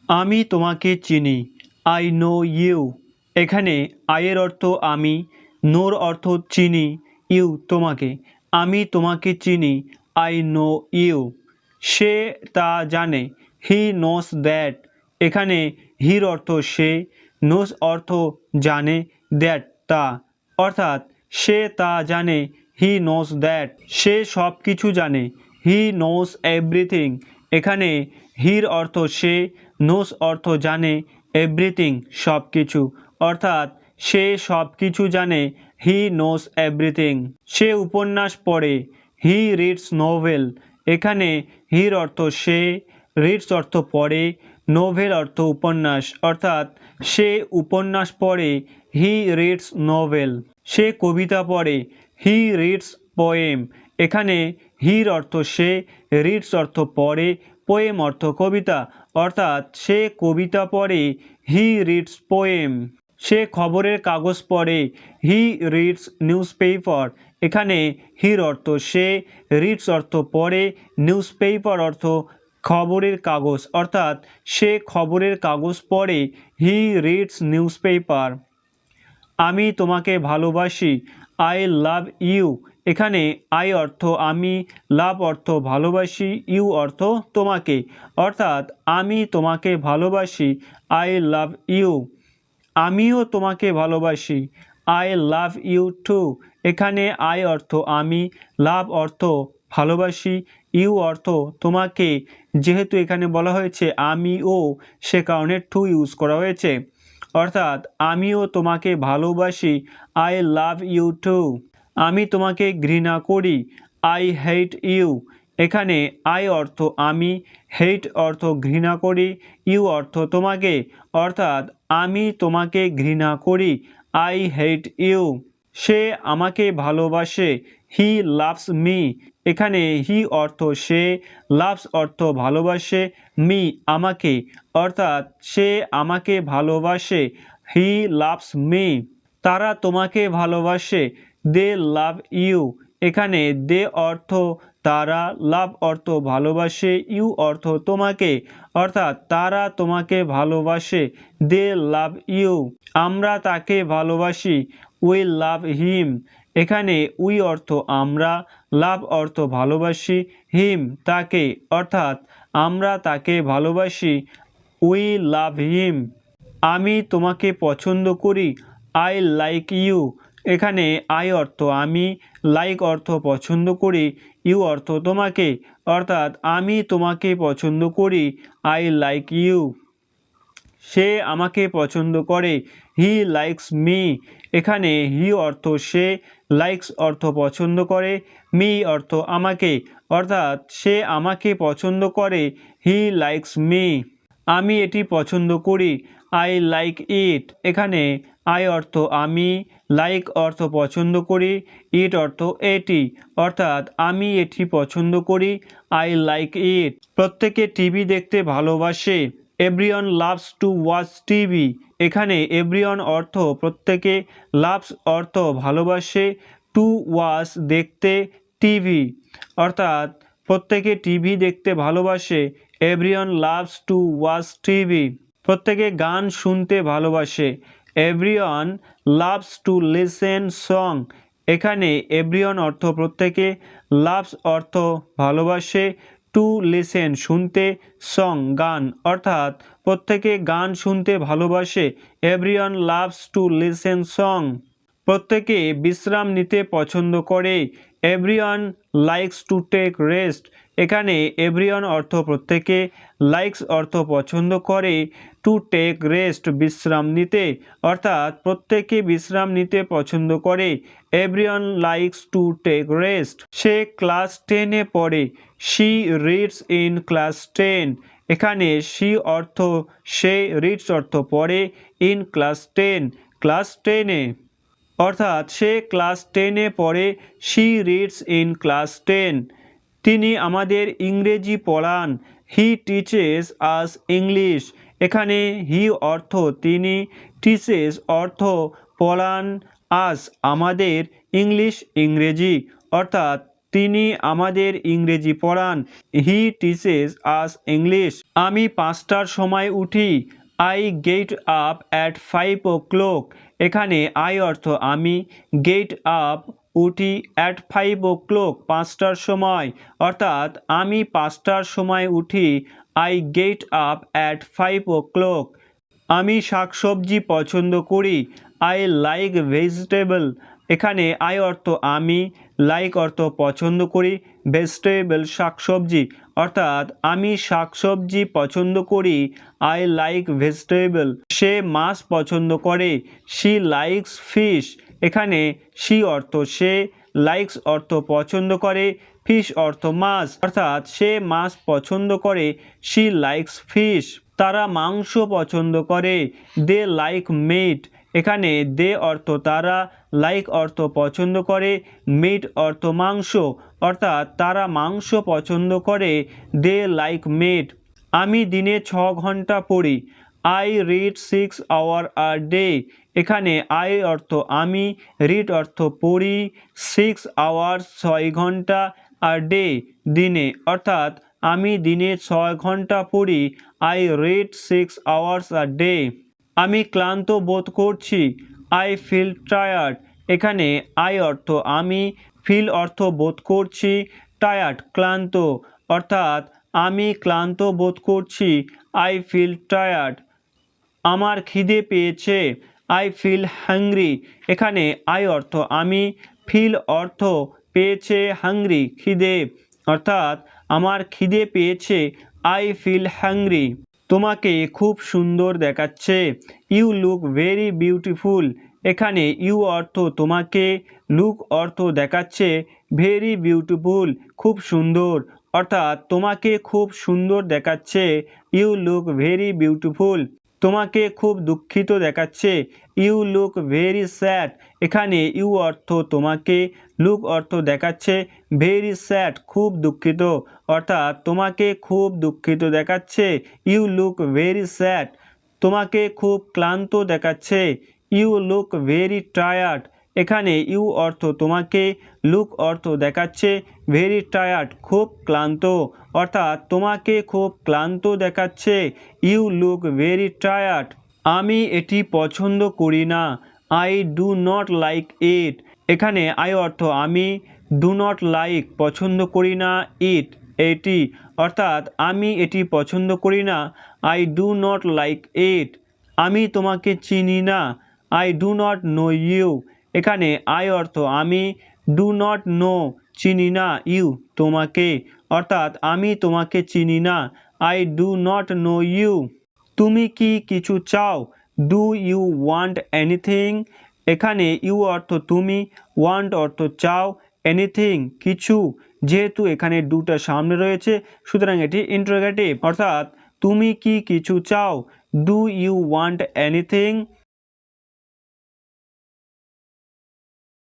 আমি তোমাকে চিনি। I know you. এখানে আইয়ের অর্থ আমি, নোর অর্থ চিনি, ইউ তোমাকে। আমি তোমাকে চিনি। I know you. সে তা জানে। হি নোস দ্যাট। এখানে হির অর্থ সে, নোস অর্থ জানে, দ্যাট তা। অর্থাৎ সে তা জানে। হি নোস দ্যাট। সে সব কিছু জানে। হি নোস এভরিথিং। এখানে হির অর্থ সে, নোস অর্থ জানে, এভরিথিং সব কিছু। অর্থাৎ সে সব কিছু জানে। হি নোস এভরিথিং। সে উপন্যাস পড়ে। He reads novel. এখানে হির অর্থ সে, রিডস অর্থ পড়ে, নোভেল অর্থ উপন্যাস। অর্থাৎ সে উপন্যাস পড়ে। He reads novel. সে কবিতা পড়ে। He reads poem. এখানে হির অর্থ সে, রিডস অর্থ পড়ে, পোয়েম অর্থ কবিতা। অর্থাৎ সে কবিতা পড়ে। He reads poem. সে খবরের কাগজ পড়ে। He reads news paper. এখানে হির অর্থ সে, রিডস অর্থ পড়ে, নিউজ পেপার অর্থ খবরের কাগজ। অর্থাৎ সে খবরের কাগজ পড়ে। He reads newspaper. আমি তোমাকে ভালোবাসি। I love you. এখানে আই অর্থ আমি, লাভ অর্থ ভালোবাসি, ইউ অর্থ তোমাকে। অর্থাৎ আমি তোমাকে ভালোবাসি। I love you. আমিও তোমাকে ভালোবাসি। I love you too. এখানে আই অর্থ আমি, লাভ অর্থ ভালোবাসি, ইউ অর্থ তোমাকে। যেহেতু এখানে বলা হয়েছে আমিও, সে কারণে টু ইউজ করা হয়েছে। অর্থাৎ আমিও তোমাকে ভালোবাসি। I love you too. আমি তোমাকে ঘৃণা করি। I hate you. এখানে আই অর্থ আমি, হেট অর্থ ঘৃণা করি, ইউ অর্থ তোমাকে। অর্থাৎ আমি তোমাকে ঘৃণা করি। I hate you. সে আমাকে ভালোবাসে। He loves me. এখানে হি অর্থ সে, লাভস অর্থ ভালোবাসে, মি আমাকে। অর্থাৎ সে আমাকে ভালোবাসে। He loves me. তারা তোমাকে ভালোবাসে। দে লাভ ইউ। এখানে দে অর্থ তারা, লাভ অর্থ ভালোবাসে, ইউ অর্থ তোমাকে। অর্থাৎ তারা তোমাকে ভালোবাসে। দে লাভ ইউ। আমরা তাকে ভালোবাসি। উই লাভ হিম। এখানে উই অর্থ আমরা, লাভ অর্থ ভালোবাসি, হিম তাকে। অর্থাৎ আমরা তাকে ভালোবাসি। We love him. আমি তোমাকে পছন্দ করি। I like you. এখানে আই অর্থ আমি, লাইক অর্থ পছন্দ করি, ইউ অর্থ তোমাকে। অর্থাৎ আমি তোমাকে পছন্দ করি। I like you. সে আমাকে পছন্দ করে। He likes me. এখানে হি অর্থ সে, লাইকস অর্থ পছন্দ করে, মি অর্থ আমাকে। অর্থাৎ সে আমাকে পছন্দ করে। He likes me. আমি এটি পছন্দ করি। I like it. এখানে আই অর্থ আমি, লাইক অর্থ পছন্দ করি, ইট অর্থ এটি। অর্থাৎ আমি এটি পছন্দ করি। I like it. প্রত্যেকে টিভি দেখতে ভালোবাসে। Everyone loves to watch TV. এখানে এভরিওয়ান অর্থ প্রত্যেকে, লাভস অর্থ ভালোবাসে, টু ওয়াচ দেখতে, টিভি। অর্থাৎ প্রত্যেকে টিভি দেখতে ভালোবাসে। Everyone loves to watch TV. প্রত্যেকে গান শুনতে ভালোবাসে। Everyone loves to listen song. এখানে এভরিওয়ান অর্থ প্রত্যেকে, লাভস অর্থ ভালোবাসে, টু লিসেন শুনতে, সং গান। অর্থাৎ প্রত্যেকে গান শুনতে ভালোবাসে। Everyone loves to listen song. প্রত্যেকে বিশ্রাম নিতে পছন্দ করে। Everyone likes to take rest. এখানে এভরিওয়ান অর্থ প্রত্যেকে, লাইকস অর্থ পছন্দ করে, টু টেক রেস্ট বিশ্রাম নিতে। অর্থাৎ প্রত্যেকে বিশ্রাম নিতে পছন্দ করে। Everyone likes to take rest. সে ক্লাস 10-এ পড়ে। She reads in class 10। এখানে শি অর্থ সে, রিডস অর্থ পড়ে, ইন ক্লাস 10 ক্লাস 10-এ। অর্থাৎ সে ক্লাস 10-এ পড়ে। She reads in class 10। তিনি আমাদের ইংরেজি পড়ান। He teaches us English. এখানে হি অর্থ তিনি, টিচেস অর্থ পড়ান, আস আমাদের, ইংলিশ ইংরেজি। অর্থাৎ তিনি আমাদের ইংরেজি পড়ান। He teaches us English. আমি 5টার সময় উঠি। I get up at 5 o'clock। এখানে আই অর্থ আমি, গেট আপ উঠি, অ্যাট 5 o'clock 5টার সময়, অর্থাৎ আমি 5টার সময় উঠি। I get up at 5 o'clock। আমি শাকসবজি পছন্দ করি। I like vegetable. এখানে আই অর্থ আমি, লাইক অর্থ পছন্দ করি, ভেজিটেবল শাকসবজি, অর্থাৎ আমি শাকসবজি পছন্দ করি। I like vegetable. সে মাছ পছন্দ করে। She likes fish. এখানে শি অর্থ সে, লাইকস অর্থ পছন্দ করে, ফিশ অর্থ মাছ, অর্থাৎ সে মাছ পছন্দ করে। She likes fish. তারা মাংস পছন্দ করে। দে লাইক মিট। এখানে দে অর্থ তারা, লাইক অর্থ পছন্দ করে, মিট অর্থ মাংস, অর্থাৎ তারা মাংস পছন্দ করে। দে লাইক মিট। আমি দিনে 6 ঘন্টা পড়ি। I read 6 hours a day। এখানে আই অর্থ আমি, রিড অর্থ পড়ি, 6 hours 6 ঘন্টা, a day দিনে, অর্থাৎ আমি দিনে 6 ঘন্টা পড়ি। I read 6 hours a day। আমি ক্লান্ত বোধ করছি। I feel tired. এখানে আই অর্থ আমি, ফিল অর্থ বোধ করছি, টায়ার্ড ক্লান্ত, অর্থাৎ আমি ক্লান্ত বোধ করছি। I feel tired. আমার খিদে পেয়েছে। I feel hungry. এখানে আই অর্থ আমি, ফিল অর্থ পেয়েছে, হাংরি খিদে, অর্থাৎ আমার খিদে পেয়েছে। I feel hungry. তোমাকে খুব সুন্দর দেখাচ্ছে। You look very beautiful. এখানে ইউ অর্থ তোমাকে, লুক অর্থ দেখাচ্ছে, ভেরি বিউটিফুল খুব সুন্দর, অর্থাৎ তোমাকে খুব সুন্দর দেখাচ্ছে। You look very beautiful. তোমাকে খুব দুঃখিত দেখাচ্ছে। You look very sad. এখানে ইউ অর্থ তোমাকে, লুক অর্থ দেখাচ্ছে, ভেরি স্যাড খুব দুঃখিত, অর্থাৎ তোমাকে খুব দুঃখিত দেখাচ্ছে। You look very sad. তোমাকে খুব ক্লান্ত দেখাচ্ছে। You look very tired. এখানে ইউ অর্থ তোমাকে, লুক অর্থ দেখাচ্ছে, ভেরি টায়ার্ড খুব ক্লান্ত, অর্থাৎ তোমাকে খুব ক্লান্ত দেখাচ্ছে। You look very tired. আমি এটি পছন্দ করি না। I do not like it. এখানে আই অর্থ আমি, ডু নট লাইক পছন্দ করি না, ইট এটি, অর্থাৎ আমি এটি পছন্দ করি না। I do not like it. আমি তোমাকে চিনি না। I do not know you. এখানে আই অর্থ আমি, ডু নট নো চিনি না, ইউ তোমাকে, অর্থাৎ আমি তোমাকে চিনি না। I do not know you. তুমি কি কিছু চাও? Do you want anything? এখানে ইউ অর্থ তুমি, ওয়ান্ট অর্থ চাও, এনিথিং কিছু, যেহেতু এখানে ডুটা সামনে রয়েছে সুতরাং এটি ইন্টারোগেটিভ, অর্থাৎ তুমি কি কিছু চাও? Do you want anything?